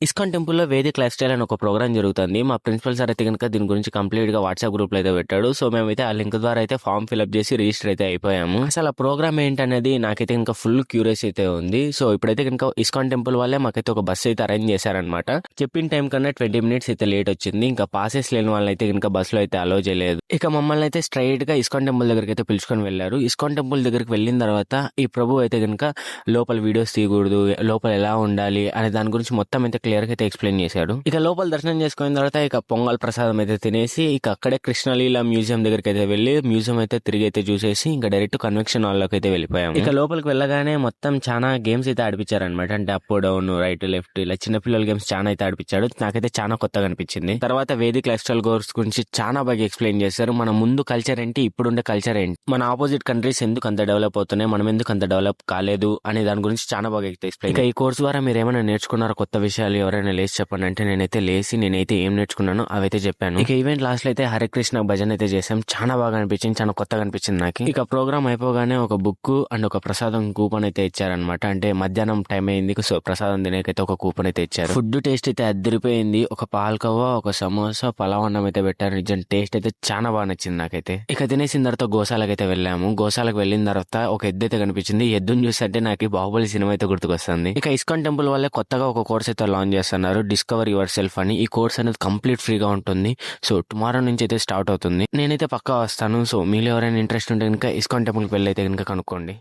ISKCON టెంపుల్‌లో Vedic life style అని ఒక ప్రోగ్రామ్ జరుగుతుంది. మా ప్రిన్సిపల్ సార్ అయితే గనుక దీని గురించి కంప్లీట్‌గా వాట్సాప్ గ్రూప్‌లో అయితే పెట్టాడు. సో, మేమైతే ఆ లింక్ ద్వారా అయితే ఫార్మ్ ఫిలప్ చేసి రిజిస్టర్ అయితే అయిపోయాము. అసలు ఆ ప్రోగ్రామ్ ఏంటనేది నాకైతే ఇంకా ఫుల్ క్యూరియస్ అయితే ఉంది. సో, ఇప్పుడైతే గనుక ఇస్కాన్ టెంపుల్ వాళ్ళే మాకైతే ఒక బస్ అయితే అరేంజ్ చేశారనమాట. చెప్పిన టైం కన్నా 20 మినిట్స్ అయితే లేట్ వచ్చింది. ఇంకా పాసెస్ లేని వాళ్ళైతే గనుక బస్సులో అయితే అలో చేయలేదు. ఇక మమ్మల్ని అయితే స్ట్రెయిట్‌గా ఇస్కాన్ టెంపుల్ దగ్గరికి అయితే పిలుచుకొని వెళ్లారు. ఇస్కాన్ టెంపుల్ దగ్గరికి వెళ్ళిన తర్వాత ఈ ప్రభు అయితే గనుక లోపల వీడియోస్ తీయకూడదు, లోపల ఎలా ఉండాలి అనే దాని గురించి మొత్తం అయితే క్లియర్‌గా అయితే ఎక్స్‌ప్లెయిన్ చేశాడు. ఇక లోపల దర్శనం చేసుకున్న తర్వాత ఇక పొంగల్ ప్రసాదం అయితే తినేసి ఇక అక్కడే కృష్ణలీల మ్యూజియం దగ్గరికి అయితే వెళ్ళి మ్యూజియం అయితే తిరిగి అయితే చూసేసి ఇంకా డైరెక్ట్ కన్వెన్షన్ హాల్ లోకి అయితే వెళ్ళిపోయాము. ఇక లోపలికి వెళ్ళగానే మొత్తం చాలా గేమ్స్ అయితే ఆడిపించారనమాట. అంటే అప్ డౌన్, రైట్, లెఫ్ట్ ఇలా చిన్నపిల్లల గేమ్స్ చాలా అయితే ఆడిపించాడు. నాకైతే చాలా కొత్తగా అనిపించింది. తర్వాత వేదిక్ లైఫ్ స్టైల్ కోర్స్ గురించి చాలా బాగా ఎక్స్ప్లెయిన్ చేశారు. మన ముందు కల్చర్ ఏంటి, ఇప్పుడుండే కల్చర్ ఏంటి, మన ఆపోజిట్ కంట్రీస్ ఎందుకు అంత డెవలప్ అవుతున్నాయి, మనం ఎందుకు అంత డెవలప్ కాలేదు అనే దాని గురించి చాలా బాగా ఎక్స్ప్లెయిన్. ఇక ఈ కోర్స్ ద్వారా మీరు ఏమైనా నేర్చుకున్నారో కొత్త విషయాలు, ఎవరైనా లేచి చెప్పండి అంటే నేనైతే ఏం నేర్చుకున్నానో అవైతే చెప్పాను. ఇక ఈవెంట్ లాస్ట్ లో అయితే హరే కృష్ణ భజన అయితే చేసాం. చాలా బాగా అనిపించింది, చాలా కొత్తగా అనిపించింది నాకు. ఇక ప్రోగ్రామ్ అయిపోగానే ఒక బుక్ అండ్ ఒక ప్రసాదం కూపన్ అయితే ఇచ్చారనమాట. అంటే మధ్యాహ్నం టైం అయింది, సో ప్రసాదం తినేకైతే ఒక కూపన్ అయితే ఇచ్చారు. ఫుడ్ టేస్ట్ అయితే అదిరిపోయింది. ఒక పాల్కవ్వ, ఒక సమోసా, పలావ్ అన్నం అయితే పెట్టారు. నిజం టేస్ట్ అయితే చాలా బాగా నచ్చింది నాకైతే. ఇక తినేసిన తర్వాత గోశాలకు అయితే వెళ్ళాము. గోశాలకు వెళ్ళిన తర్వాత ఒక ఎద్దు అయితే కనిపించింది. ఎద్దును చూస్తుంటే నాకు బాహుబలి సినిమా అయితే గుర్తుకొస్తుంది. ఇక ఇస్కాన్ టెంపుల్ వల్లే కొత్తగా ఒక కోర్స్ అయితే లాంచ్ చేస్తున్నారు, డిస్కవర్ యువర్ సెల్ఫ్ అని. ఈ కోర్స్ అనేది కంప్లీట్ ఫ్రీగా ఉంటుంది. సో టుమారో నుంచి అయితే స్టార్ట్ అవుతుంది. నేనైతే పక్కా వస్తాను. సో మీలో ఎవరైనా ఇంట్రెస్ట్ ఉంటే కనుక ఇస్కాన్ టెంపుల్కి వెళ్ళి అయితే కనుక కనుక్కోండి.